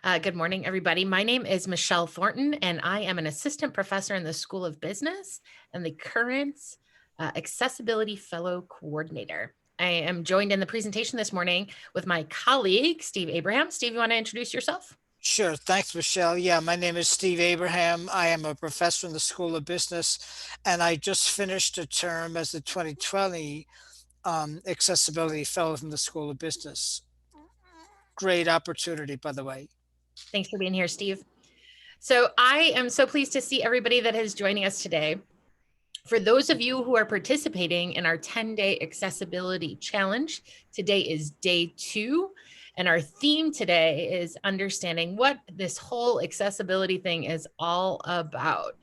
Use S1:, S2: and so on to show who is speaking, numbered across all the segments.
S1: Good morning, everybody. My name is Michelle Thornton, and I am an assistant professor in the School of Business and the current Accessibility Fellow Coordinator. I am joined in the presentation this morning with my colleague, Steve Abraham. Steve, you want to introduce yourself?
S2: Sure. Thanks, Michelle. Yeah, my name is Steve Abraham. I am a professor in the School of Business, and I just finished a term as the 2020 Accessibility Fellow from the School of Business. Great opportunity, by the way.
S1: Thanks for being here, Steve. So I am so pleased to see everybody that is joining us today. For those of you who are participating in our 10-day accessibility challenge, today is day 2. And our theme today is understanding what this whole accessibility thing is all about.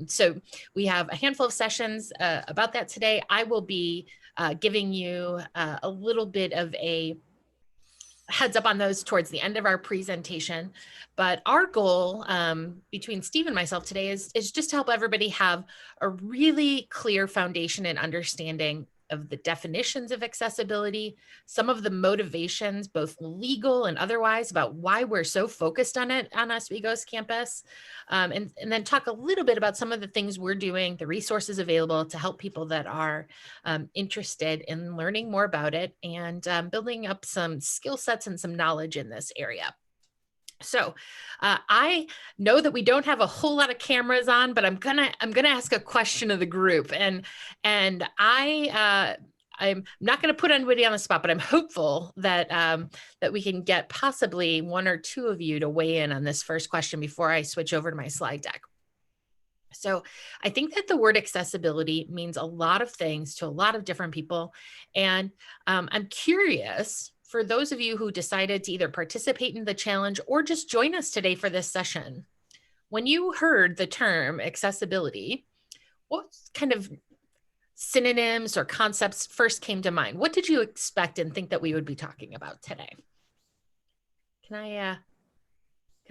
S1: So we have a handful of sessions about that today. I will be giving you a little bit of a heads up on those towards the end of our presentation. But our goal between Steve and myself today is just to help everybody have a really clear foundation and understanding of the definitions of accessibility, some of the motivations, both legal and otherwise, about why we're so focused on it on Oswego's campus, and then talk a little bit about some of the things we're doing, the resources available to help people that are interested in learning more about it and building up some skill sets and some knowledge in this area. So I know that we don't have a whole lot of cameras on, but I'm gonna ask a question of the group, and I'm not going to put anybody on the spot, but I'm hopeful that that we can get possibly one or two of you to weigh in on this first question before I switch over to my slide deck. So I think that the word accessibility means a lot of things to a lot of different people, and I'm curious, for those of you who decided to either participate in the challenge or just join us today for this session, when you heard the term accessibility, what kind of synonyms or concepts first came to mind? What did you expect and think that we would be talking about today? Can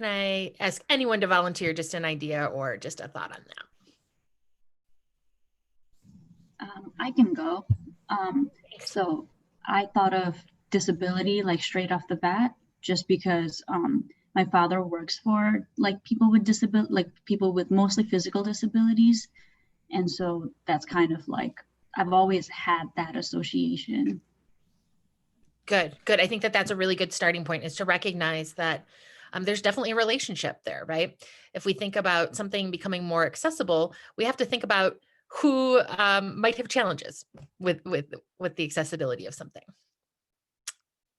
S1: I ask anyone to volunteer just an idea or just a thought on that?
S3: I can go. So I thought of disability like straight off the bat, just because my father works for like people with mostly physical disabilities, and so that's kind of like I've always had that association.
S1: Good. I think that that's a really good starting point, is to recognize that there's definitely a relationship there, right? If we think about something becoming more accessible, we have to think about who might have challenges with the accessibility of something.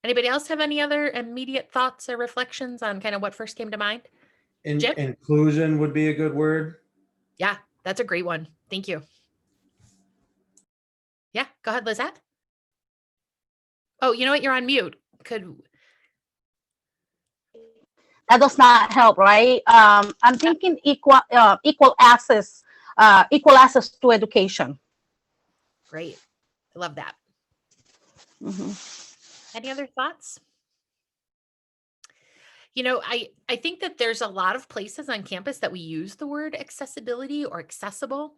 S1: Anybody else have any other immediate thoughts or reflections on kind of what first came to mind? Jim?
S4: Inclusion would be a good word.
S1: Yeah, that's a great one. Thank you. Yeah, go ahead, Lizette. Oh, you know what? You're on mute.
S5: That does not help, right? I'm thinking equal access to education.
S1: Great. I love that.
S5: Mm-hmm.
S1: Any other thoughts? You know, I think that there's a lot of places on campus that we use the word accessibility or accessible.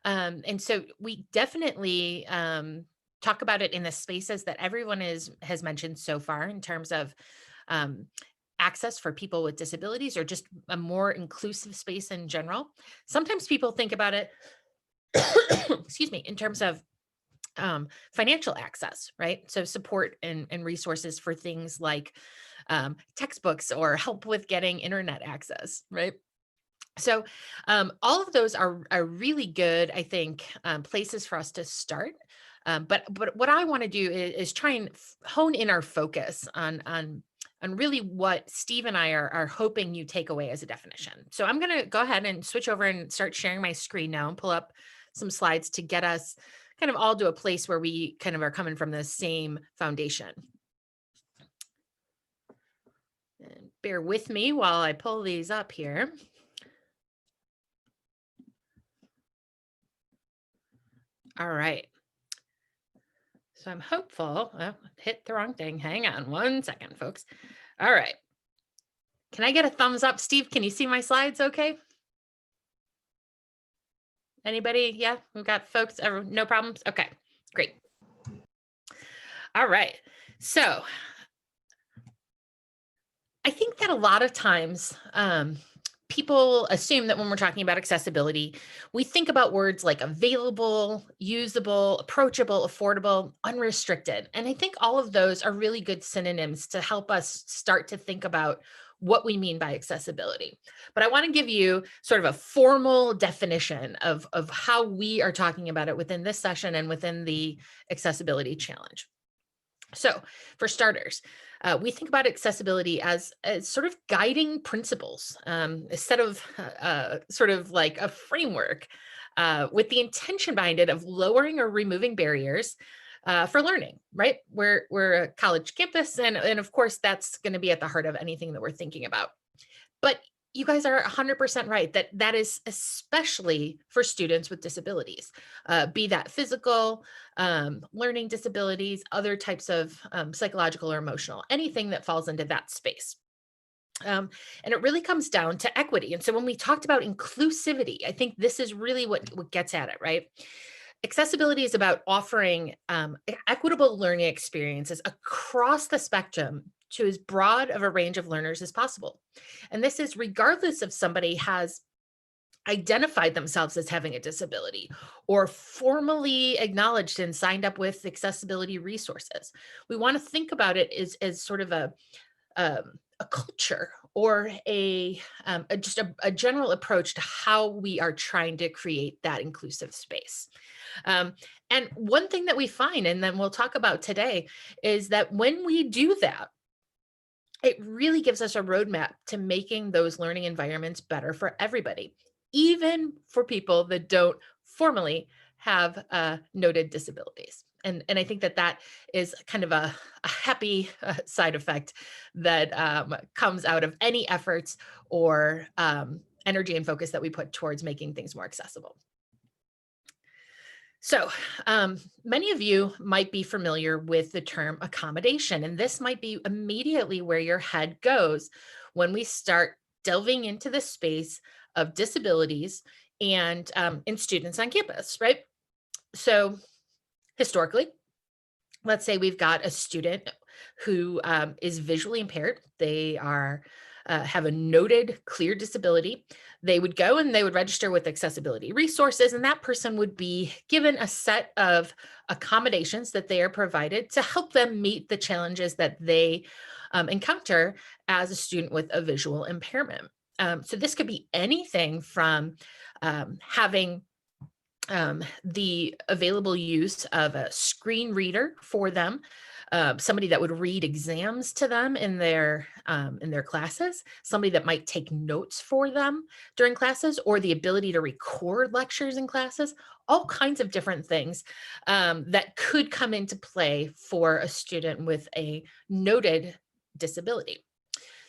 S1: And so we definitely talk about it in the spaces that everyone has mentioned so far, in terms of access for people with disabilities, or just a more inclusive space in general. Sometimes people think about it, excuse me, in terms of financial access, right? So support and resources for things like textbooks or help with getting internet access, right? So all of those are really good, I think, places for us to start. But what I want to do is try and hone in our focus on really what Steve and I are hoping you take away as a definition. So I'm going to go ahead and switch over and start sharing my screen now and pull up some slides to get us kind of all to a place where we kind of are coming from the same foundation. And bear with me while I pull these up here. All right. So I'm hopeful. Oh, hit the wrong thing. Hang on one second, folks. All right. Can I get a thumbs up? Steve, can you see my slides okay? Anybody? Yeah, we've got folks. No problems? Okay, great. All right. So I think that a lot of times people assume that when we're talking about accessibility, we think about words like available, usable, approachable, affordable, unrestricted. And I think all of those are really good synonyms to help us start to think about what we mean by accessibility. But I want to give you sort of a formal definition of how we are talking about it within this session and within the accessibility challenge. So for starters, we think about accessibility as sort of guiding principles, instead of sort of like a framework, with the intention behind it of lowering or removing barriers for learning, right? We're a college campus, and of course, that's going to be at the heart of anything that we're thinking about. But you guys are 100% right that that is especially for students with disabilities, be that physical, learning disabilities, other types of psychological or emotional, anything that falls into that space. And it really comes down to equity. And so when we talked about inclusivity, I think this is really what gets at it, right? Accessibility is about offering equitable learning experiences across the spectrum to as broad of a range of learners as possible. And this is regardless if somebody has identified themselves as having a disability or formally acknowledged and signed up with accessibility resources. We want to think about it as sort of a culture or just a general approach to how we are trying to create that inclusive space. And one thing that we find, and then we'll talk about today, is that when we do that, it really gives us a roadmap to making those learning environments better for everybody, even for people that don't formally have noted disabilities. And I think that that is kind of a happy side effect that comes out of any efforts or energy and focus that we put towards making things more accessible. So many of you might be familiar with the term accommodation, and this might be immediately where your head goes when we start delving into the space of disabilities and in students on campus, right? So historically, let's say we've got a student who is visually impaired. They are have a noted clear disability. They would go and they would register with accessibility resources, and that person would be given a set of accommodations that they are provided to help them meet the challenges that they encounter as a student with a visual impairment. So this could be anything from having the available use of a screen reader for them, somebody that would read exams to them in their classes, somebody that might take notes for them during classes, or the ability to record lectures in classes, all kinds of different things that could come into play for a student with a noted disability.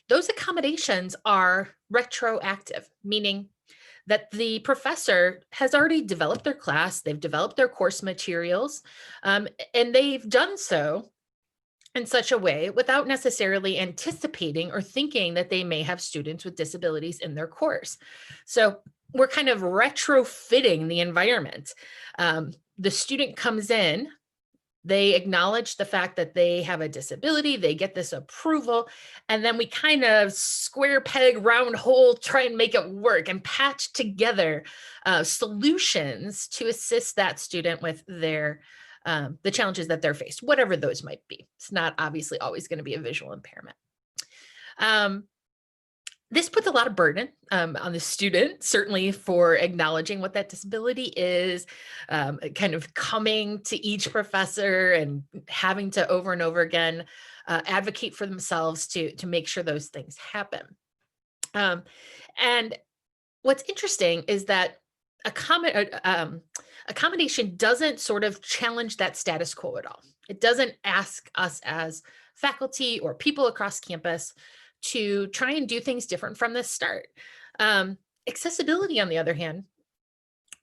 S1: Those accommodations are retroactive, meaning that the professor has already developed their class, they've developed their course materials, and they've done so in such a way without necessarily anticipating or thinking that they may have students with disabilities in their course. So we're kind of retrofitting the environment. The student comes in, they acknowledge the fact that they have a disability, they get this approval, and then we kind of square peg, round hole, try and make it work and patch together solutions to assist that student with their the challenges that they're faced, whatever those might be. It's not obviously always going to be a visual impairment. This puts a lot of burden on the student, certainly for acknowledging what that disability is, kind of coming to each professor and having to over and over again advocate for themselves to make sure those things happen. And what's interesting is that accommodation doesn't sort of challenge that status quo at all. It doesn't ask us as faculty or people across campus to try and do things different from the start. Accessibility, on the other hand,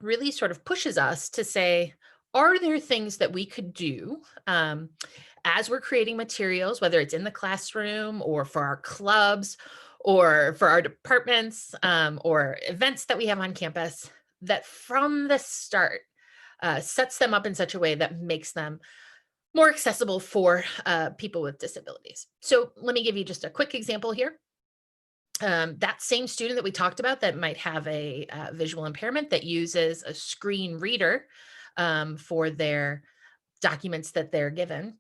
S1: really sort of pushes us to say, are there things that we could do as we're creating materials, whether it's in the classroom or for our clubs or for our departments or events that we have on campus, that from the start sets them up in such a way that makes them more accessible for people with disabilities. So let me give you just a quick example here. that same student that we talked about that might have a visual impairment that uses a screen reader for their documents that they're given.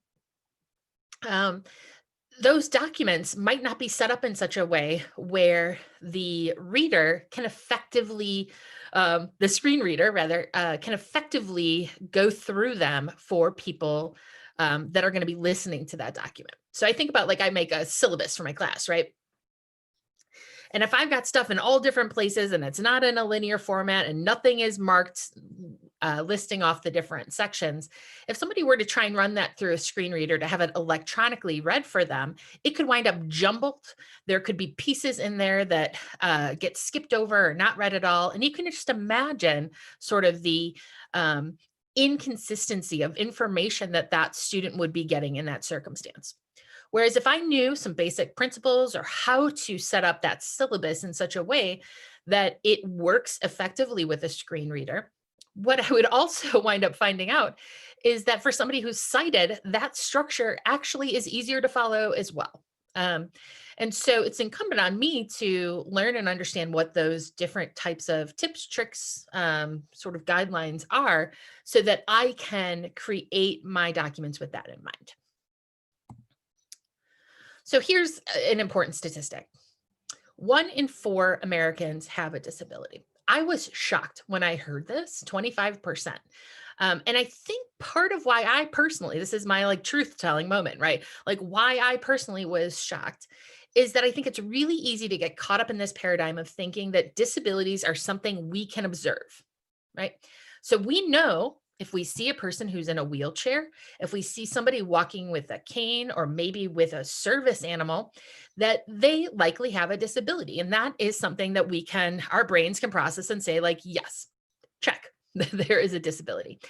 S1: Those documents might not be set up in such a way where the reader can effectively, the screen reader rather, can effectively go through them for people that are going to be listening to that document. So I think about, like, I make a syllabus for my class, right? And if I've got stuff in all different places and it's not in a linear format and nothing is marked listing off the different sections, if somebody were to try and run that through a screen reader to have it electronically read for them, it could wind up jumbled. There could be pieces in there that get skipped over or not read at all. And you can just imagine sort of the inconsistency of information that that student would be getting in that circumstance. Whereas if I knew some basic principles or how to set up that syllabus in such a way that it works effectively with a screen reader, what I would also wind up finding out is that for somebody who's sighted, that structure actually is easier to follow as well. And so it's incumbent on me to learn and understand what those different types of tips, tricks, sort of guidelines are so that I can create my documents with that in mind. So here's an important statistic. 1 in 4 Americans have a disability. I was shocked when I heard this, 25%. And I think part of why I personally, this is my like truth telling moment, right? Like why I personally was shocked is that I think it's really easy to get caught up in this paradigm of thinking that disabilities are something we can observe, right? So we know if we see a person who's in a wheelchair, if we see somebody walking with a cane or maybe with a service animal, that they likely have a disability. And that is something that we can, our brains can process and say like, yes, check, there is a disability.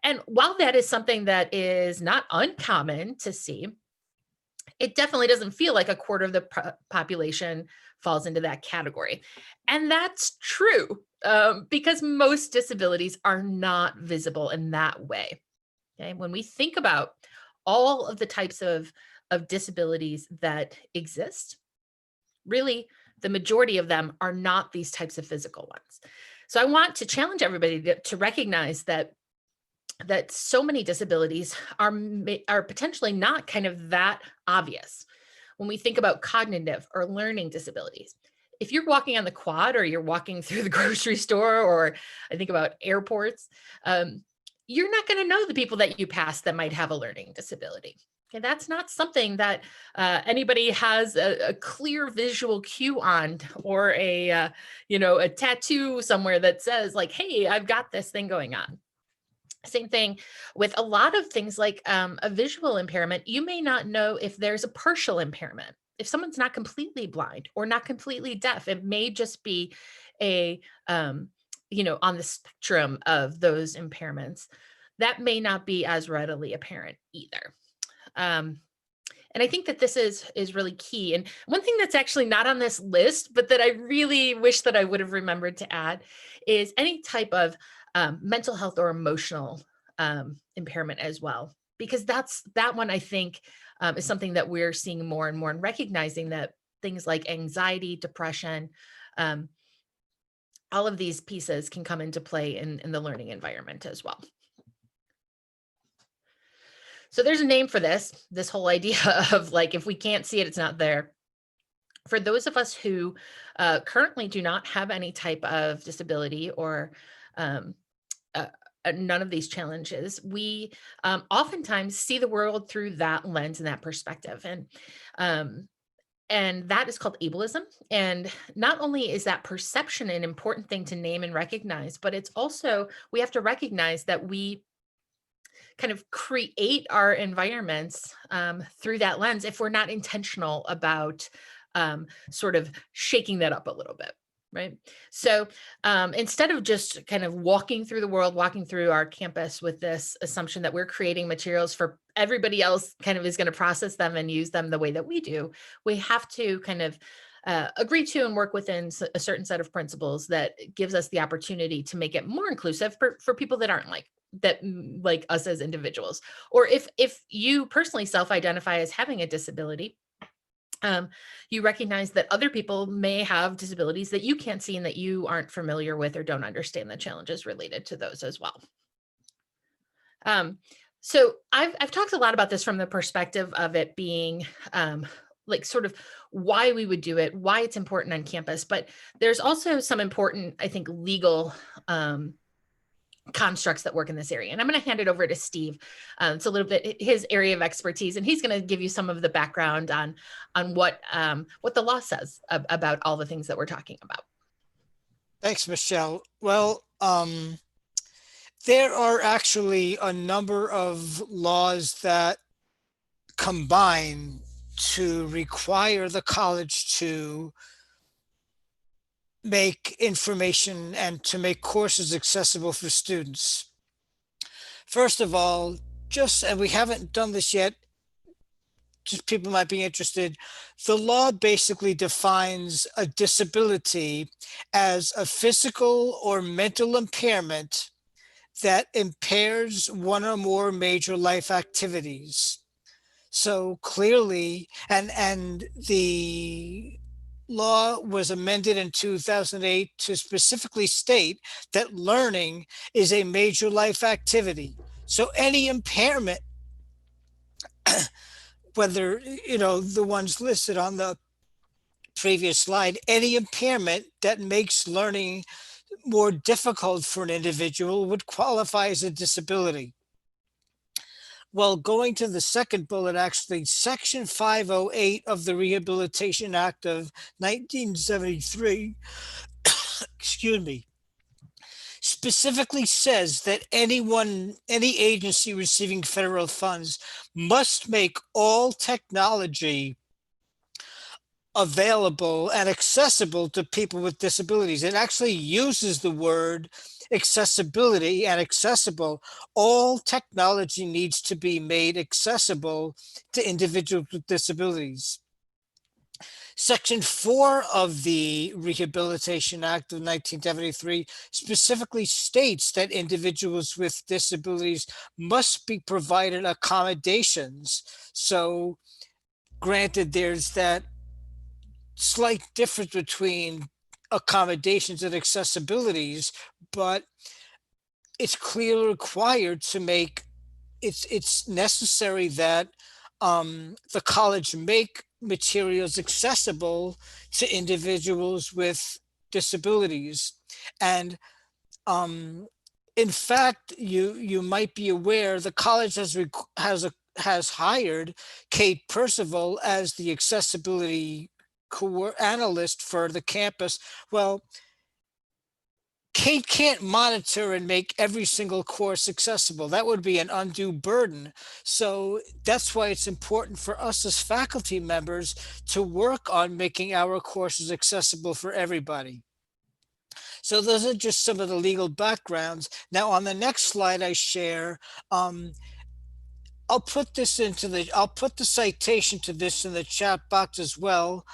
S1: And while that is something that is not uncommon to see, it definitely doesn't feel like a quarter of the population falls into that category. And that's true because most disabilities are not visible in that way. Okay? When we think about all of the types of disabilities that exist, really the majority of them are not these types of physical ones. So I want to challenge everybody to recognize that so many disabilities are potentially not kind of that obvious. When we think about cognitive or learning disabilities, if you're walking on the quad or you're walking through the grocery store, or I think about airports, you're not going to know the people that you pass that might have a learning disability. Okay, that's not something that anybody has a clear visual cue on, or a tattoo somewhere that says like, hey, I've got this thing going on. Same thing with a lot of things like a visual impairment. You may not know if there's a partial impairment. If someone's not completely blind or not completely deaf, it may just be a, on the spectrum of those impairments. That may not be as readily apparent either. And I think that this is really key. And one thing that's actually not on this list, but that I really wish that I would have remembered to add, is any type of mental health or emotional impairment as well, because that one I think is something that we're seeing more and more, and recognizing that things like anxiety, depression, all of these pieces can come into play in the learning environment as well. So there's a name for this whole idea of like, if we can't see it, it's not there. For those of us who currently do not have any type of disability or none of these challenges, we oftentimes see the world through that lens and that perspective. And that is called ableism. And not only is that perception an important thing to name and recognize, but it's also, we have to recognize that we kind of create our environments through that lens if we're not intentional about sort of shaking that up a little bit. Right. So instead of just kind of walking through the world, walking through our campus with this assumption that we're creating materials for everybody else kind of is going to process them and use them the way that we do, we have to kind of agree to and work within a certain set of principles that gives us the opportunity to make it more inclusive for people that aren't like us as individuals. Or if you personally self-identify as having a disability, You recognize that other people may have disabilities that you can't see and that you aren't familiar with or don't understand the challenges related to those as well. So I've talked a lot about this from the perspective of it being like sort of why we would do it, why it's important on campus, but there's also some important, I think, legal constructs that work in this area. And I'm going to hand it over to Steve. It's a little bit his area of expertise, and he's going to give you some of the background on what the law says about all the things that we're talking about.
S2: Thanks, Michelle. Well, there are actually a number of laws that combine to require the college to make information and to make courses accessible for students. First of all, and we haven't done this yet, just people might be interested, the law basically defines a disability as a physical or mental impairment that impairs one or more major life activities. So clearly, and the law was amended in 2008 to specifically state that learning is a major life activity. So any impairment, whether, the ones listed on the previous slide, any impairment that makes learning more difficult for an individual would qualify as a disability. Well, going to the second bullet, actually, Section 508 of the Rehabilitation Act of 1973, excuse me, specifically says that any agency receiving federal funds must make all technology available and accessible to people with disabilities. It actually uses the word accessibility and accessible. All technology needs to be made accessible to individuals with disabilities. Section 4 of the Rehabilitation Act of 1973 specifically states that individuals with disabilities must be provided accommodations. So granted, there's that slight difference between accommodations and accessibilities, but it's clearly required to make it's necessary that the college make materials accessible to individuals with disabilities. And in fact, you might be aware the college has hired Kate Percival as the accessibility analyst for the campus. Well, Kate can't monitor and make every single course accessible. That would be an undue burden. So that's why it's important for us as faculty members to work on making our courses accessible for everybody. So those are just some of the legal backgrounds. Now on the next slide I share, I'll put the citation to this in the chat box as well.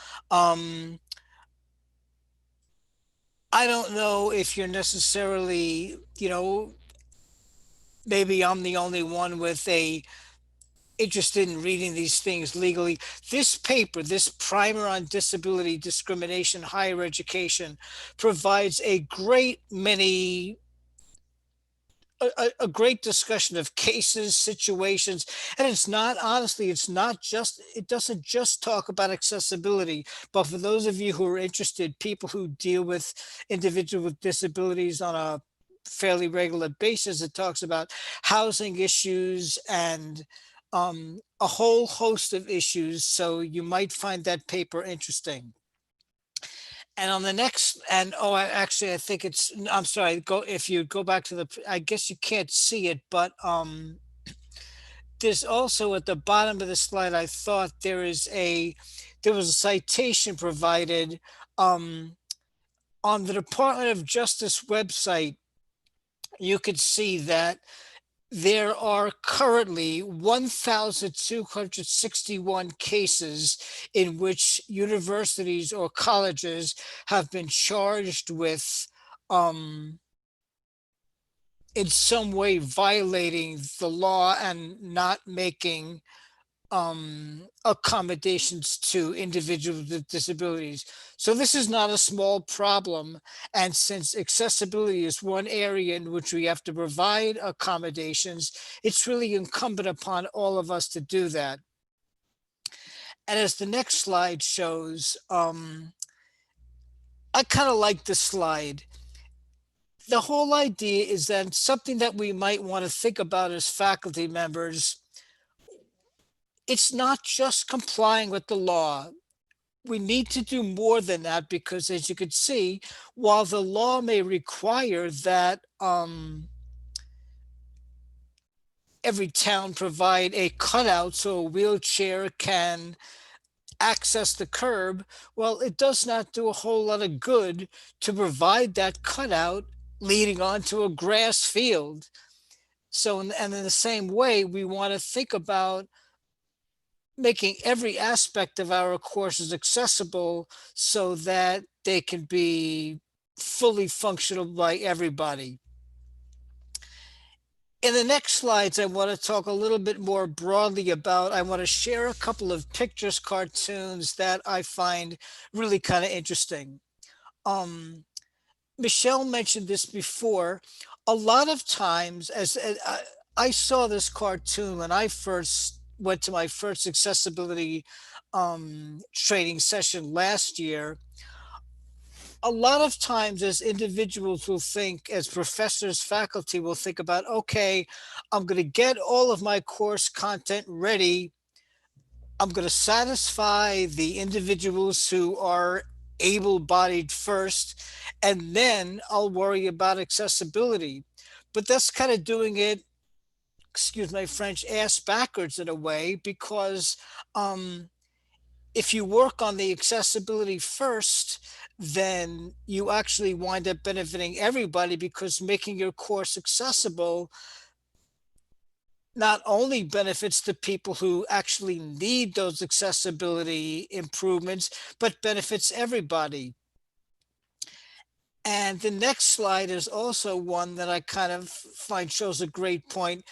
S2: I don't know if you're necessarily, maybe I'm the only one interested in reading these things legally. This paper, this primer on disability discrimination, higher education, provides a great great discussion of cases, situations, and it doesn't just talk about accessibility, but for those of you who are interested, people who deal with individuals with disabilities on a fairly regular basis, it talks about housing issues and a whole host of issues. So you might find that paper interesting. And on the next, I think I'm sorry, if you go back to I guess you can't see it, but there's also at the bottom of the slide, I thought there was a citation provided on the Department of Justice website. You could see that there are currently 1,261 cases in which universities or colleges have been charged with in some way violating the law and not making accommodations to individuals with disabilities. So this is not a small problem. And since accessibility is one area in which we have to provide accommodations, it's really incumbent upon all of us to do that. And as the next slide shows, I kind of like this slide. The whole idea is that something that we might want to think about as faculty members, it's not just complying with the law. We need to do more than that, because as you can see, while the law may require that every town provide a cutout so a wheelchair can access the curb, well, it does not do a whole lot of good to provide that cutout leading onto a grass field. So, and in the same way, we want to think about making every aspect of our courses accessible so that they can be fully functional by everybody. In the next slides, I want to talk a little bit more broadly about, I want to share a couple of pictures, cartoons that I find really kind of interesting. Michelle mentioned this before. A lot of times, I saw this cartoon when I first went to my first accessibility training session last year. A lot of times as individuals will think, as professors, faculty will think about, okay, I'm going to get all of my course content ready. I'm going to satisfy the individuals who are able-bodied first, and then I'll worry about accessibility. But that's kind of doing it, excuse my French, ass backwards in a way, because if you work on the accessibility first, then you actually wind up benefiting everybody, because making your course accessible not only benefits the people who actually need those accessibility improvements, but benefits everybody. And the next slide is also one that I kind of find shows a great point.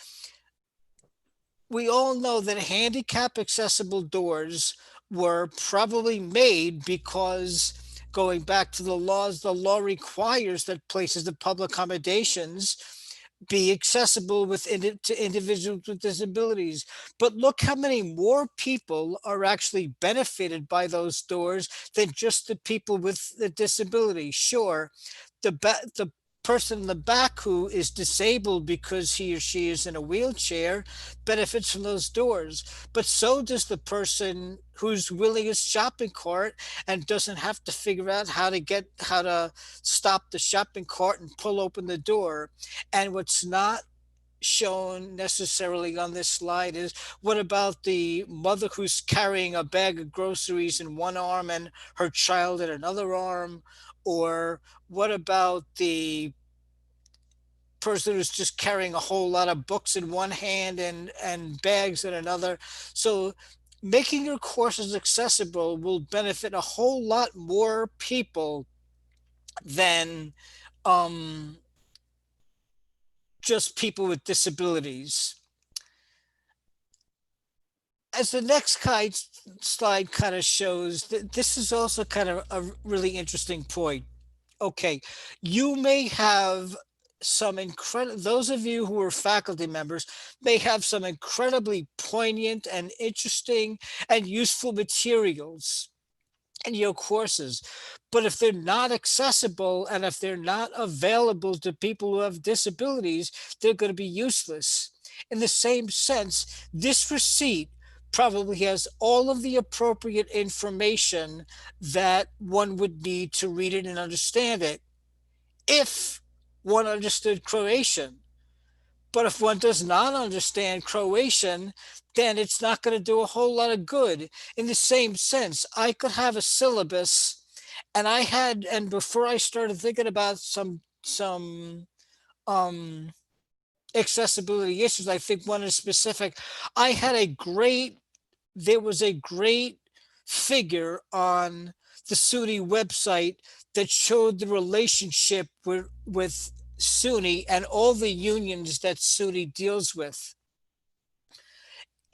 S2: We all know that handicap accessible doors were probably made because, going back to the laws, the law requires that places of public accommodations be accessible to individuals with disabilities. But look how many more people are actually benefited by those doors than just the people with the disability. Sure, the person in the back who is disabled because he or she is in a wheelchair benefits from those doors, but so does the person who's wheeling his shopping cart and doesn't have to figure out how to stop the shopping cart and pull open the door. And what's not shown necessarily on this slide is, what about the mother who's carrying a bag of groceries in one arm and her child in another arm? Or what about the person who's just carrying a whole lot of books in one hand and bags in another? So making your courses accessible will benefit a whole lot more people than just people with disabilities. As the next slide kind of shows, this is also kind of a really interesting point. Okay, you may have some incredible, those of you who are faculty members may have some incredibly poignant and interesting and useful materials in your courses. But if they're not accessible and if they're not available to people who have disabilities, they're going to be useless. In the same sense, this receipt probably has all of the appropriate information that one would need to read it and understand it, if one understood Croatian. But if one does not understand Croatian, then it's not going to do a whole lot of good. In the same sense, I could have a syllabus, and before I started thinking about some accessibility issues, I think one is specific. There was a great figure on the SUNY website that showed the relationship with SUNY and all the unions that SUNY deals with.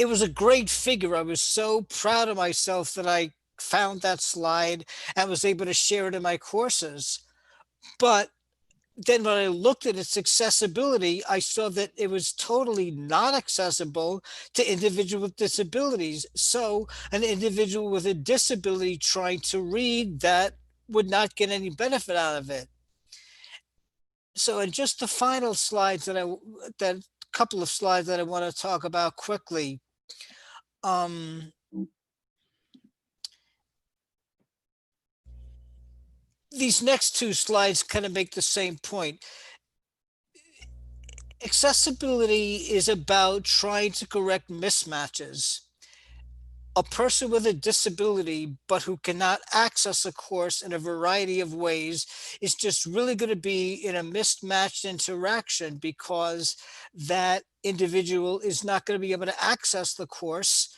S2: it was a great figure. I was so proud of myself that I found that slide and was able to share it in my courses. But then when I looked at its accessibility, I saw that it was totally not accessible to individuals with disabilities. So an individual with a disability trying to read that would not get any benefit out of it. So in just the final slides that couple of slides that I want to talk about quickly. These next two slides kind of make the same point. Accessibility is about trying to correct mismatches. A person with a disability, but who cannot access a course in a variety of ways, is just really going to be in a mismatched interaction because that individual is not going to be able to access the course.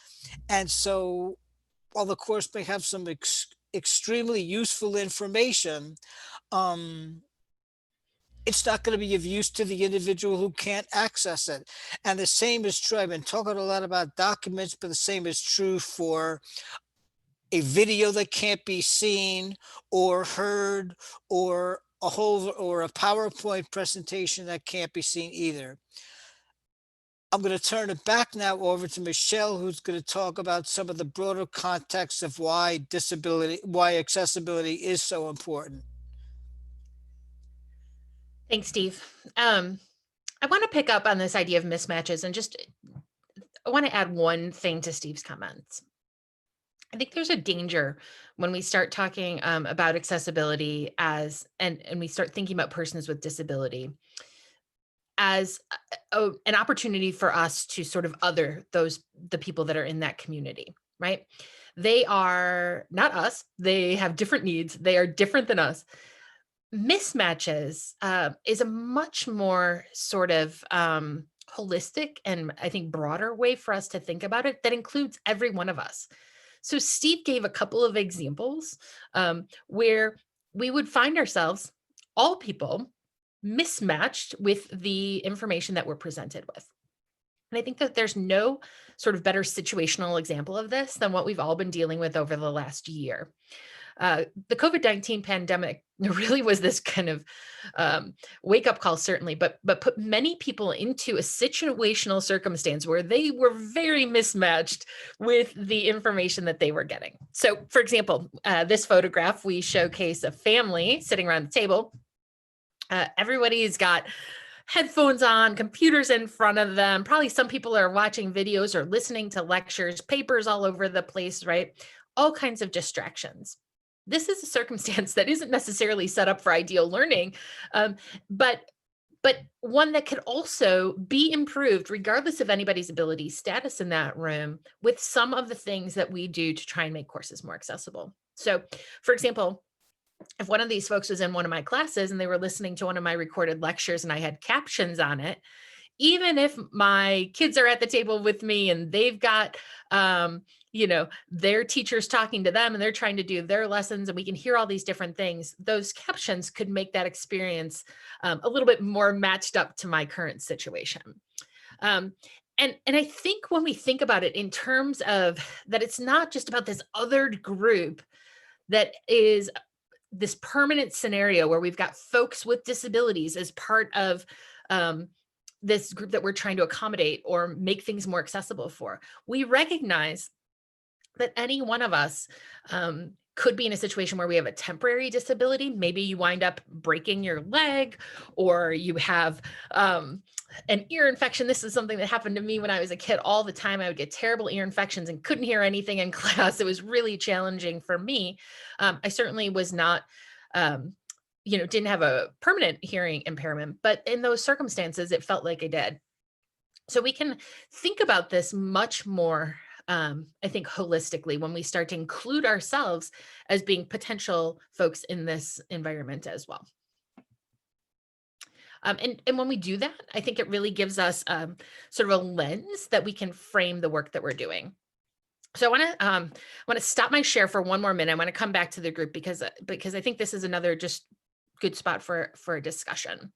S2: And so while the course may have some extremely useful information, it's not going to be of use to the individual who can't access it. And the same is true. I've been talking a lot about documents, but the same is true for a video that can't be seen or heard, or a PowerPoint presentation that can't be seen either. I'm going to turn it back now over to Michelle, who's going to talk about some of the broader context of why accessibility is so important.
S1: Thanks, Steve. I want to pick up on this idea of mismatches and I want to add one thing to Steve's comments. I think there's a danger when we start talking about accessibility and we start thinking about persons with disability as an opportunity for us to sort of other the people that are in that community, right? They are not us. They have different needs. They are different than us. Mismatches is a much more sort of holistic and I think broader way for us to think about it that includes every one of us. So Steve gave a couple of examples where we would find ourselves, all people, mismatched with the information that we're presented with. And I think that there's no sort of better situational example of this than what we've all been dealing with over the last year. The COVID-19 pandemic really was this kind of wake-up call, certainly, but put many people into a situational circumstance where they were very mismatched with the information that they were getting. So, for example, this photograph, we showcase a family sitting around the table. Everybody's got headphones on, computers in front of them. Probably some people are watching videos or listening to lectures, papers all over the place, right? All kinds of distractions. This is a circumstance that isn't necessarily set up for ideal learning, but one that could also be improved regardless of anybody's ability status in that room with some of the things that we do to try and make courses more accessible. So, for example, if one of these folks was in one of my classes and they were listening to one of my recorded lectures and I had captions on it, even if my kids are at the table with me and they've got, their teachers talking to them and they're trying to do their lessons and we can hear all these different things, those captions could make that experience a little bit more matched up to my current situation. And I think when we think about it in terms of that, it's not just about this othered group that is this permanent scenario where we've got folks with disabilities as part of this group that we're trying to accommodate or make things more accessible for. We recognize that any one of us could be in a situation where we have a temporary disability. Maybe you wind up breaking your leg or you have an ear infection. This is something that happened to me when I was a kid all the time. I would get terrible ear infections and couldn't hear anything in class. It was really challenging for me. I certainly was not, didn't have a permanent hearing impairment, but in those circumstances, it felt like I did. So we can think about this much more, I think, holistically when we start to include ourselves as being potential folks in this environment as well. And when we do that, I think it really gives us sort of a lens that we can frame the work that we're doing. So I want to stop my share for one more minute. I want to come back to the group because I think this is another just good spot for a discussion.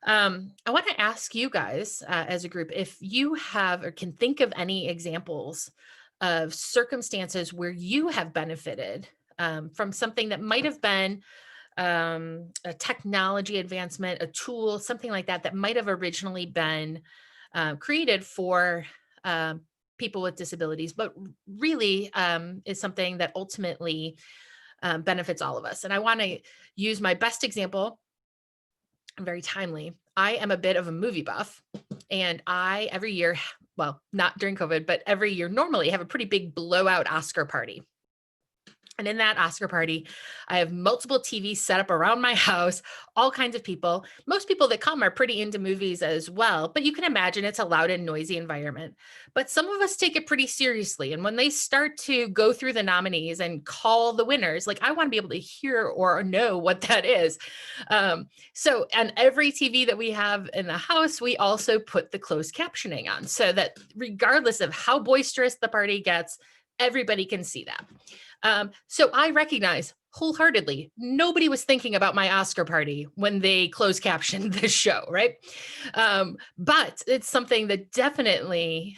S1: I want to ask you guys as a group, if you have or can think of any examples of circumstances where you have benefited from something that might have been a technology advancement, a tool, something like that, that might have originally been created for people with disabilities, but really is something that ultimately benefits all of us. And I want to use my best example, very timely. I am a bit of a movie buff, and I every year, well, not during COVID, but every year normally have a pretty big blowout Oscar party. And in that Oscar party, I have multiple TVs set up around my house, all kinds of people. Most people that come are pretty into movies as well, but you can imagine it's a loud and noisy environment. But some of us take it pretty seriously. And when they start to go through the nominees and call the winners, like I want to be able to hear or know what that is. So on every TV that we have in the house, we also put the closed captioning on so that regardless of how boisterous the party gets, everybody can see that. So I recognize wholeheartedly, nobody was thinking about my Oscar party when they closed captioned this show, right? But it's something that definitely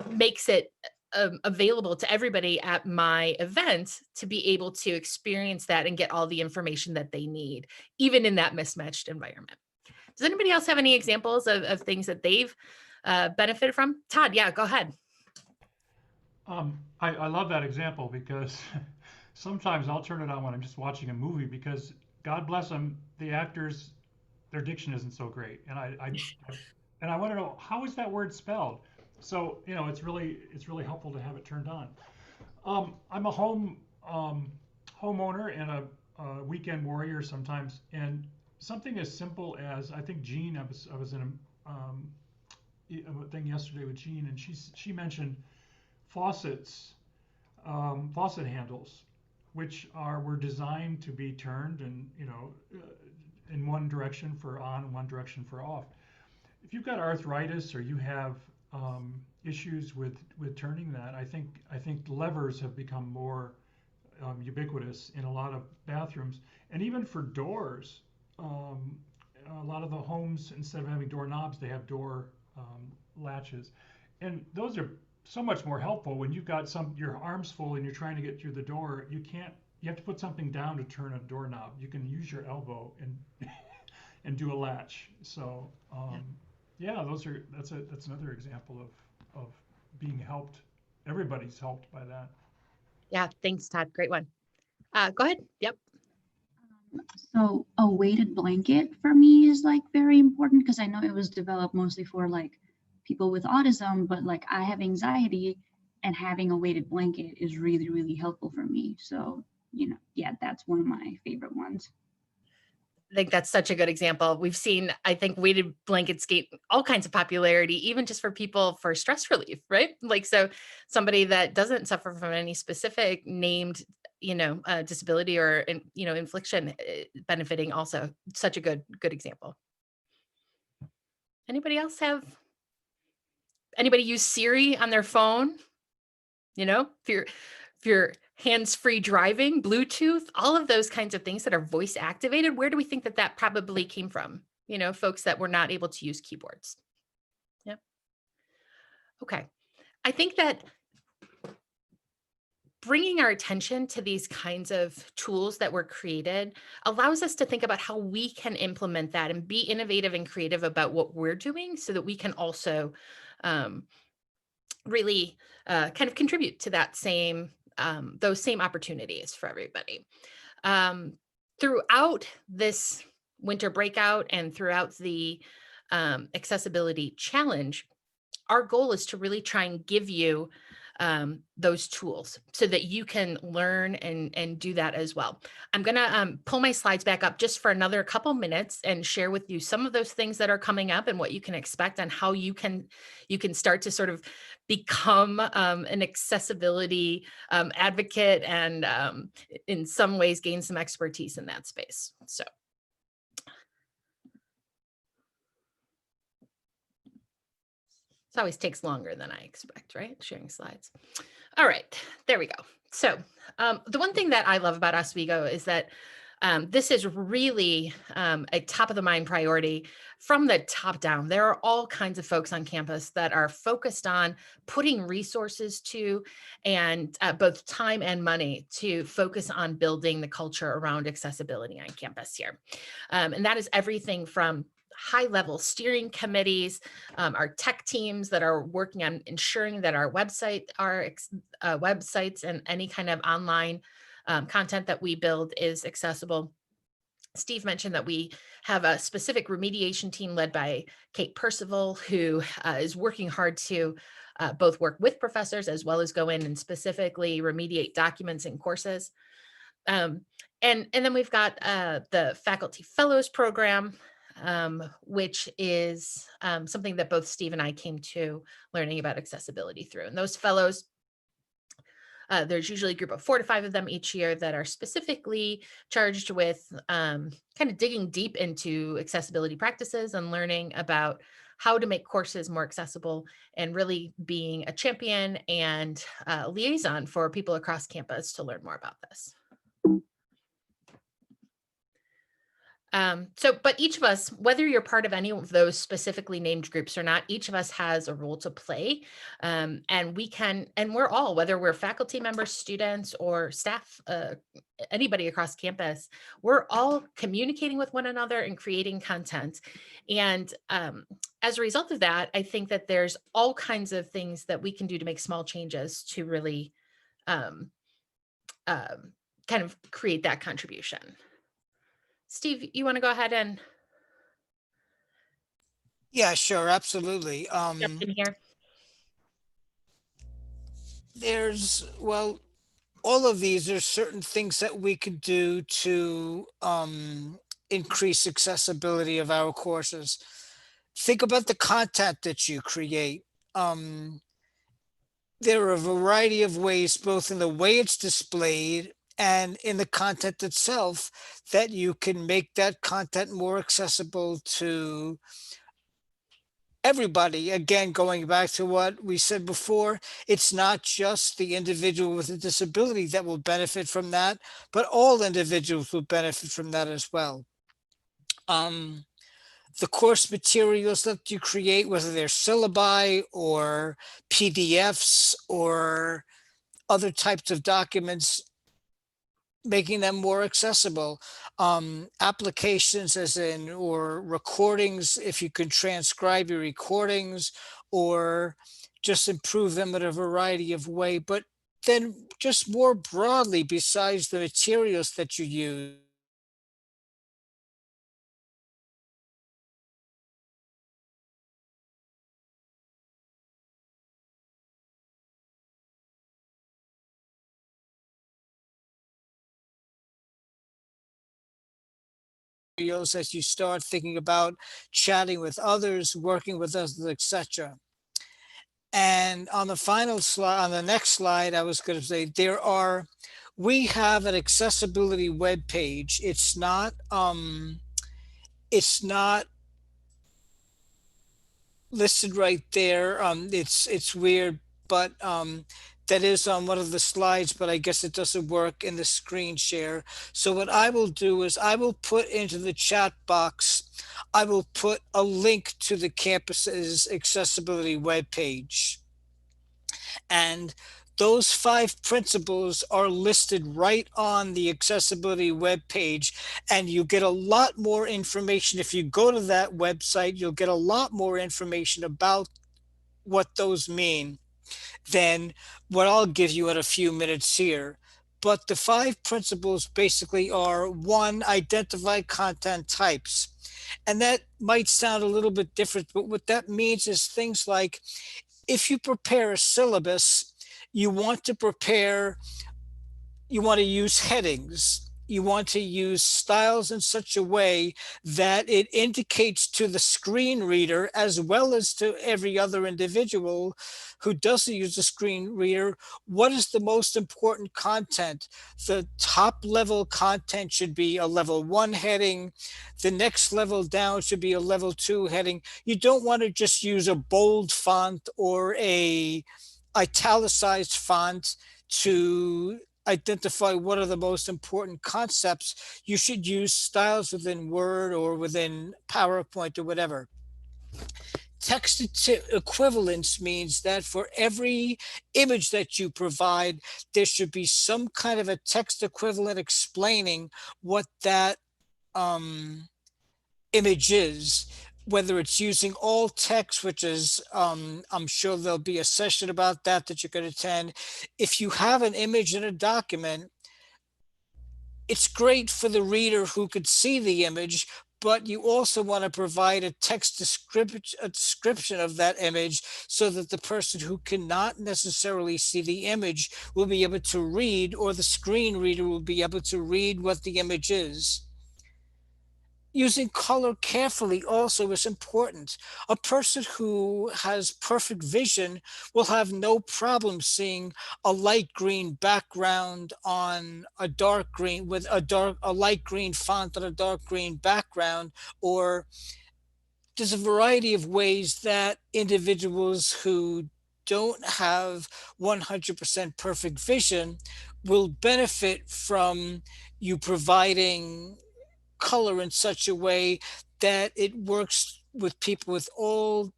S1: makes it available to everybody at my event to be able to experience that and get all the information that they need, even in that mismatched environment. Does anybody else have any examples of things that they've benefited from? Todd, yeah, go ahead.
S6: I love that example because sometimes I'll turn it on when I'm just watching a movie because God bless them, the actors, their diction isn't so great, and I want to know how is that word spelled. So it's really helpful to have it turned on. I'm a homeowner and a weekend warrior sometimes, and something as simple as I think Jean, I was in a thing yesterday with Jean, and she mentioned faucets, faucet handles, which were designed to be turned and in one direction for on and one direction for off. If you've got arthritis or you have issues with turning that, I think levers have become more ubiquitous in a lot of bathrooms, and even for doors. A lot of the homes, instead of having door knobs, they have door latches, and those are so much more helpful when you've got your arms full and you're trying to get through the door. You have to put something down to turn a doorknob. You can use your elbow and and do a latch. So yeah, that's another example of being helped. Everybody's helped by that.
S1: Yeah, thanks, Todd. Great one. Go ahead. Yep.
S3: So a weighted blanket for me is like very important because I know it was developed mostly for like people with autism, but like I have anxiety and having a weighted blanket is really, really helpful for me. So, yeah, that's one of my favorite ones.
S1: I think that's such a good example. We've seen, I think, weighted blankets gain all kinds of popularity, even just for people for stress relief, right? Like, so somebody that doesn't suffer from any specific named, disability or, infliction benefiting also. Such a good example. Anybody else anybody use Siri on their phone? If you're hands-free driving, Bluetooth, all of those kinds of things that are voice activated, where do we think that probably came from? Folks that were not able to use keyboards. Yep. Okay. I think that bringing our attention to these kinds of tools that were created allows us to think about how we can implement that and be innovative and creative about what we're doing so that we can also really kind of contribute to that those same opportunities for everybody. Throughout this winter breakout and throughout the accessibility challenge, our goal is to really try and give you those tools so that you can learn and do that as well. I'm going to pull my slides back up just for another couple minutes and share with you some of those things that are coming up and what you can expect and how you can start to sort of become an accessibility advocate and in some ways gain some expertise in that space. So. It always takes longer than I expect, right? Sharing slides. All right, there we go. So the one thing that I love about Oswego is that This is really a top of the mind priority from the top down. There are all kinds of folks on campus that are focused on putting resources to and both time and money to focus on building the culture around accessibility on campus here. And that is everything from high level steering committees, our tech teams that are working on ensuring that our websites and any kind of online content that we build is accessible. Steve mentioned that we have a specific remediation team led by Kate Percival, who is working hard to both work with professors as well as go in and specifically remediate documents and courses. And then we've got the Faculty Fellows Program, which is something that both Steve and I came to learning about accessibility through. And those fellows, there's usually a group of 4 to 5 of them each year that are specifically charged with kind of digging deep into accessibility practices and learning about how to make courses more accessible and really being a champion and liaison for people across campus to learn more about this. But each of us, whether you're part of any of those specifically named groups or not, each of us has a role to play. And we're all, whether we're faculty members, students, or staff, anybody across campus, we're all communicating with one another and creating content. And as a result of that, I think that there's all kinds of things that we can do to make small changes to really kind of create that contribution. Steve, you want to go ahead and
S2: Yeah, sure, absolutely.
S1: jump in here?
S2: Well, all of these are certain things that we could do to increase accessibility of our courses. Think about the content that you create. There are a variety of ways, both in the way it's displayed and in the content itself, that you can make that content more accessible to everybody. Again, going back to what we said before, it's not just the individual with a disability that will benefit from that, but all individuals will benefit from that as well. The course materials that you create, whether they're syllabi or PDFs or other types of documents, making them more accessible. Applications as in, or recordings, if you can transcribe your recordings or just improve them in a variety of way. But then just more broadly, besides the materials that you use, as you start thinking about chatting with others, working with others, etc. And on the final slide, on the next slide, I was going to say we have an accessibility web page. It's not listed right there. It's weird, but that is on one of the slides, but I guess it doesn't work in the screen share. So what I will do is I will put into the chat box, I will put a link to the campus's accessibility webpage. And those 5 principles are listed right on the accessibility webpage, and you get a lot more information. If you go to that website, you'll get a lot more information about what those mean than what I'll give you in a few minutes here. But the 5 principles basically are: 1, identify content types. And that might sound a little bit different, but what that means is things like, if you prepare a syllabus, you want to use headings. You want to use styles in such a way that it indicates to the screen reader, as well as to every other individual who doesn't use a screen reader, what is the most important content. The top level content should be a level 1 heading. The next level down should be a level 2 heading. You don't want to just use a bold font or a italicized font to identify what are the most important concepts, you should use styles within Word or within PowerPoint or whatever. Text equivalence means that for every image that you provide, there should be some kind of a text equivalent explaining what that image is, whether it's using all text, which is, I'm sure there'll be a session about that you could attend. If you have an image in a document, it's great for the reader who could see the image, but you also want to provide a text description of that image so that the person who cannot necessarily see the image will be able to read, or the screen reader will be able to read what the image is. Using color carefully also is important. A person who has perfect vision will have no problem seeing a light green background on a dark green, with a light green font on a dark green background. Or there's a variety of ways that individuals who don't have 100% perfect vision will benefit from you providing color in such a way that it works with people with all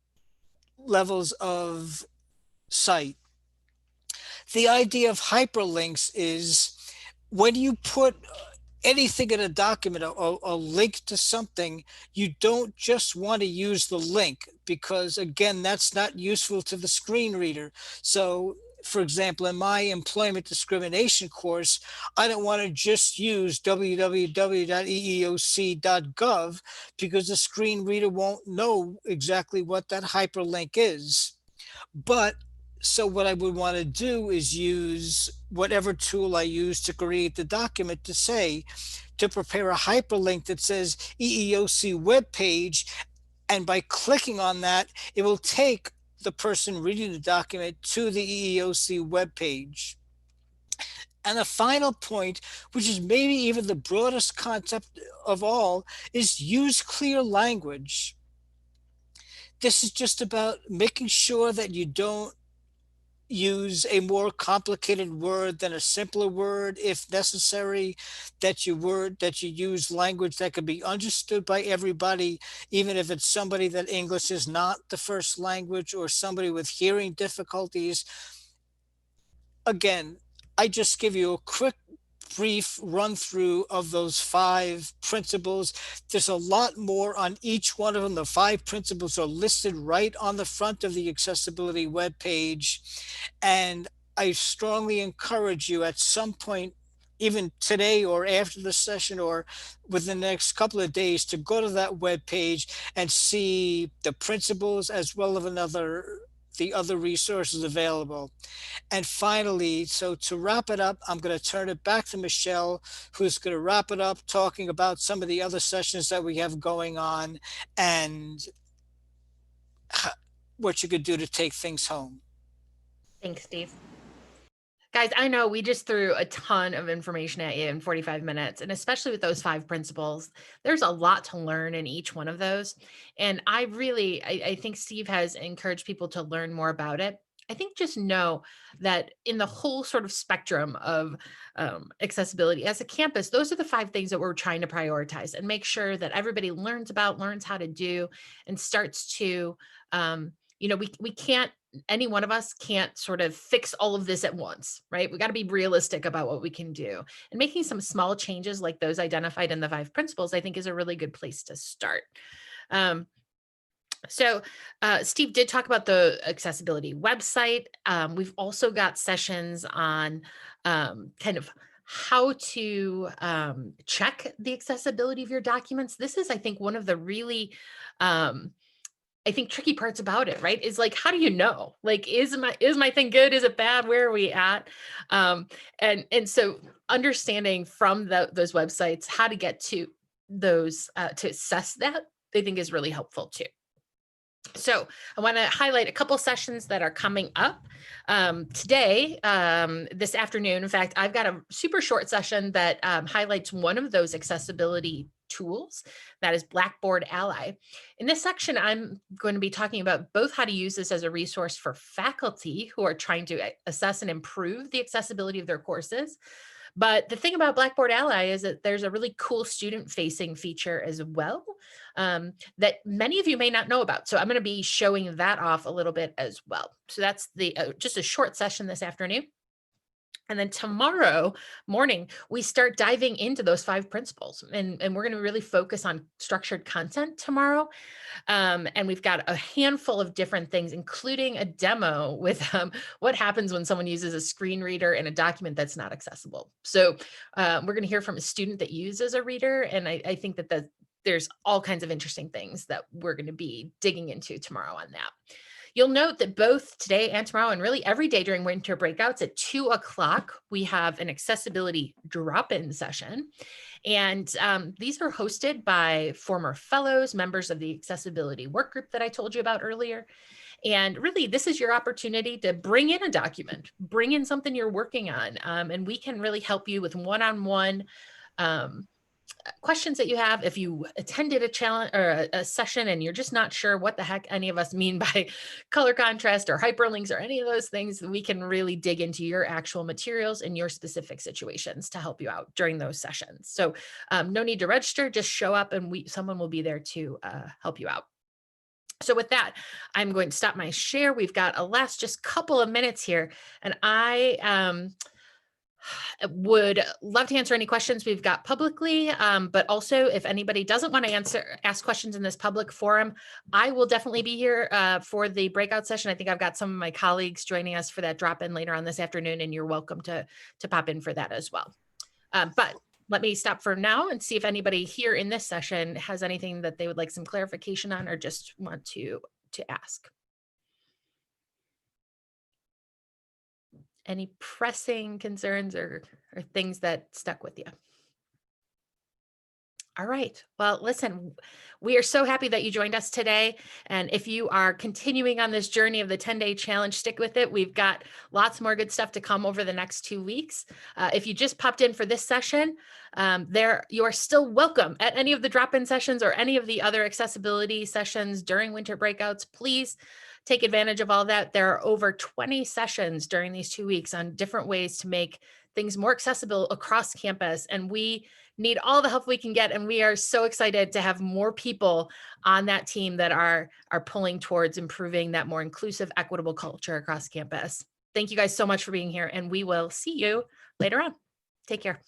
S2: levels of sight. The idea of hyperlinks is when you put anything in a document, a link to something, you don't just want to use the link, because again, that's not useful to the screen reader. So for example, in my employment discrimination course, I don't want to just use www.eeoc.gov, because the screen reader won't know exactly what that hyperlink is. But so what I would want to do is use whatever tool I use to create the document to say, to prepare a hyperlink that says EEOC webpage. And by clicking on that, it will take the person reading the document to the EEOC webpage. And the final point, which is maybe even the broadest concept of all, is use clear language. This is just about making sure that you don't use a more complicated word than a simpler word if necessary, that you use language that can be understood by everybody, even if it's somebody that English is not the first language, or somebody with hearing difficulties. Again, I just give you a quick brief run through of those 5 principles. There's a lot more on each one of them. The 5 principles are listed right on the front of the accessibility webpage. And I strongly encourage you at some point, even today or after the session or within the next couple of days, to go to that webpage and see the principles as well as the other resources available. And finally, so to wrap it up, I'm going to turn it back to Michelle, who's going to wrap it up talking about some of the other sessions that we have going on and what you could do to take things home.
S1: Thanks, Steve. Guys, I know we just threw a ton of information at you in 45 minutes, and especially with those 5 principles, there's a lot to learn in each one of those. And I think Steve has encouraged people to learn more about it. I think just know that in the whole sort of spectrum of accessibility as a campus, those are the 5 things that we're trying to prioritize and make sure that everybody learns about, learns how to do, and starts to, we can't, any one of us can't sort of fix all of this at once, right? We got to be realistic about what we can do. And making some small changes like those identified in the 5 principles, I think, is a really good place to start. So Steve did talk about the accessibility website. We've also got sessions on kind of how to check the accessibility of your documents. This is, I think, one of the really tricky parts about it, right? Is like, how do you know? Like, is my thing good? Is it bad? Where are we at? And so understanding from those websites how to get to those to assess that, I think, is really helpful too. So I want to highlight a couple sessions that are coming up today, this afternoon. In fact, I've got a super short session that highlights one of those accessibility tools, that is Blackboard Ally. In this section, I'm going to be talking about both how to use this as a resource for faculty who are trying to assess and improve the accessibility of their courses. But the thing about Blackboard Ally is that there's a really cool student-facing feature as well that many of you may not know about. So I'm going to be showing that off a little bit as well. So that's the just a short session this afternoon. And then tomorrow morning, we start diving into those 5 principles. And we're going to really focus on structured content tomorrow. And we've got a handful of different things, including a demo with what happens when someone uses a screen reader in a document that's not accessible. So we're going to hear from a student that uses a reader. And I think that there's all kinds of interesting things that we're going to be digging into tomorrow on that. You'll note that both today and tomorrow, and really every day during winter breakouts at 2 o'clock, we have an accessibility drop-in session. And these are hosted by former fellows, members of the accessibility work group that I told you about earlier. And really, this is your opportunity to bring in a document, bring in something you're working on, and we can really help you with one-on-one questions that you have. If you attended a challenge or a session and you're just not sure what the heck any of us mean by color contrast or hyperlinks or any of those things, we can really dig into your actual materials and your specific situations to help you out during those sessions. So no need to register, just show up and someone will be there to help you out. So with that, I'm going to stop my share. We've got a last just couple of minutes here, and I would love to answer any questions we've got publicly, but also if anybody doesn't want to ask questions in this public forum, I will definitely be here for the breakout session. I think I've got some of my colleagues joining us for that drop-in later on this afternoon, and you're welcome to pop in for that as well. But let me stop for now and see if anybody here in this session has anything that they would like some clarification on or just want to ask. Any pressing concerns or things that stuck with you? All right. Well, listen, we are so happy that you joined us today. And if you are continuing on this journey of the 10-day challenge, stick with it. We've got lots more good stuff to come over the next 2 weeks. If you just popped in for this session, you are still welcome at any of the drop-in sessions or any of the other accessibility sessions during winter breakouts. Please take advantage of all that. There are over 20 sessions during these 2 weeks on different ways to make things more accessible across campus. And we need all the help we can get. And we are so excited to have more people on that team that are pulling towards improving that more inclusive, equitable culture across campus. Thank you guys so much for being here, and we will see you later on. Take care.